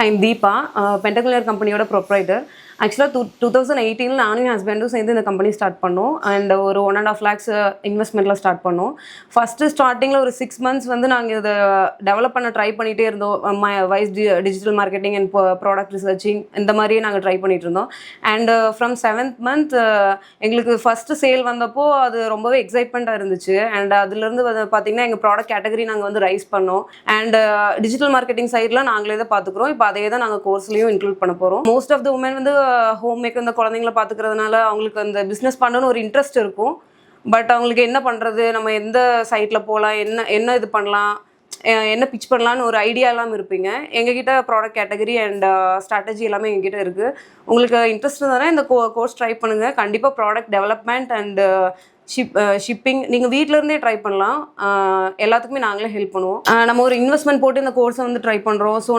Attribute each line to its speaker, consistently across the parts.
Speaker 1: I'm Deepa, பென்டகுலர் கம்பெனியோட proprietor. ஆக்சுவலாக 2018 நானும் என் ஹஸ்பண்டும் சேர்ந்து இந்த கம்பெனி ஸ்டார்ட் பண்ணோம். அண்ட் ஒரு 1.5 lakhs இன்வெஸ்ட்மெண்ட்டில் ஸ்டார்ட் பண்ணோம். ஃபஸ்ட்டு ஸ்டார்டிங்கில் ஒரு 6 months வந்து நாங்கள் இதை டெவலப் பண்ண ட்ரை பண்ணிகிட்டே இருந்தோம். Wise digital marketing and product researching இந்த மாதிரியே நாங்கள் ட்ரை பண்ணிகிட்டு இருந்தோம். அண்ட் ஃப்ரம் 7th month எங்களுக்கு ஃபஸ்ட்டு சேல் வந்தப்போ அது ரொம்பவே எக்ஸைட்மெண்ட்டாக இருந்துச்சு. அண்ட் அதுலேருந்து பார்த்தீங்கன்னா எங்கள் ப்ராடக்ட் கேட்டகரி நாங்கள் வந்து ரைஸ் பண்ணோம். அண்ட் டிஜிட்டல் மார்க்கெட்டிங் சைடில் நாங்களே தான் பார்த்துக்குறோம். இப்போ அதே தான் நாங்கள் கோர்ஸ்லையும் இன்க்ளூட் பண்ண போகிறோம். மோஸ்ட் ஆஃப் த உமன் வந்து ஹோம் மேக்கர் இந்த குழந்தைங்களை பார்த்துக்கிறதுனால அவங்களுக்கு அந்த பிஸ்னஸ் பண்ணணும்னு ஒரு இன்ட்ரெஸ்ட் இருக்கும். பட் அவங்களுக்கு என்ன பண்ணுறது, நம்ம எந்த சைட்டில் போகலாம், என்ன இது பண்ணலாம், என்ன பிச் பண்ணலான்னு ஒரு ஐடியா இல்லாமல் இருப்பீங்க. எங்ககிட்ட ப்ராடக்ட் கேட்டகரி அண்ட் ஸ்ட்ராட்டஜி எல்லாமே எங்ககிட்ட இருக்குது. உங்களுக்கு இன்ட்ரெஸ்ட் இருந்தால் இந்த கோர்ஸ் ட்ரை பண்ணுங்கள். கண்டிப்பாக ப்ராடக்ட் டெவலப்மெண்ட் அண்டு ஷிப்பிங் நீங்கள் வீட்டிலேருந்தே ட்ரை பண்ணலாம். எல்லாத்துக்குமே நாங்களே ஹெல்ப் பண்ணுவோம். நம்ம ஒரு இன்வெஸ்ட்மெண்ட் போட்டு இந்த கோர்ஸை வந்து ட்ரை பண்ணுறோம். ஸோ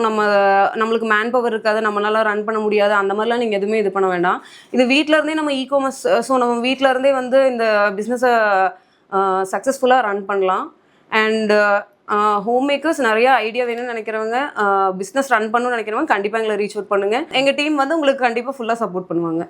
Speaker 1: நம்மளுக்கு மேன் பவர் இருக்காது, நம்மளால ரன் பண்ண முடியாது, அந்த மாதிரிலாம் நீங்கள் எதுவுமே இது பண்ண வேண்டாம். இது வீட்டிலேருந்தே நம்ம இ-காமர்ஸ், ஸோ நம்ம வீட்டிலேருந்தே வந்து இந்த பிஸ்னஸை சக்ஸஸ்ஃபுல்லாக ரன் பண்ணலாம். அண்ட் ஹோம் மேக்கர்ஸ் நிறையா ஐடியா வேணும்னு நினைக்கிறவங்க, பிஸ்னஸ் ரன் பண்ணணும்னு நினைக்கிறவங்க கண்டிப்பாக எங்களை ரீச் அவுட் பண்ணுங்கள். எங்கள் டீம் வந்து உங்களுக்கு கண்டிப்பாக ஃபுல்லாக சப்போர்ட் பண்ணுவாங்க.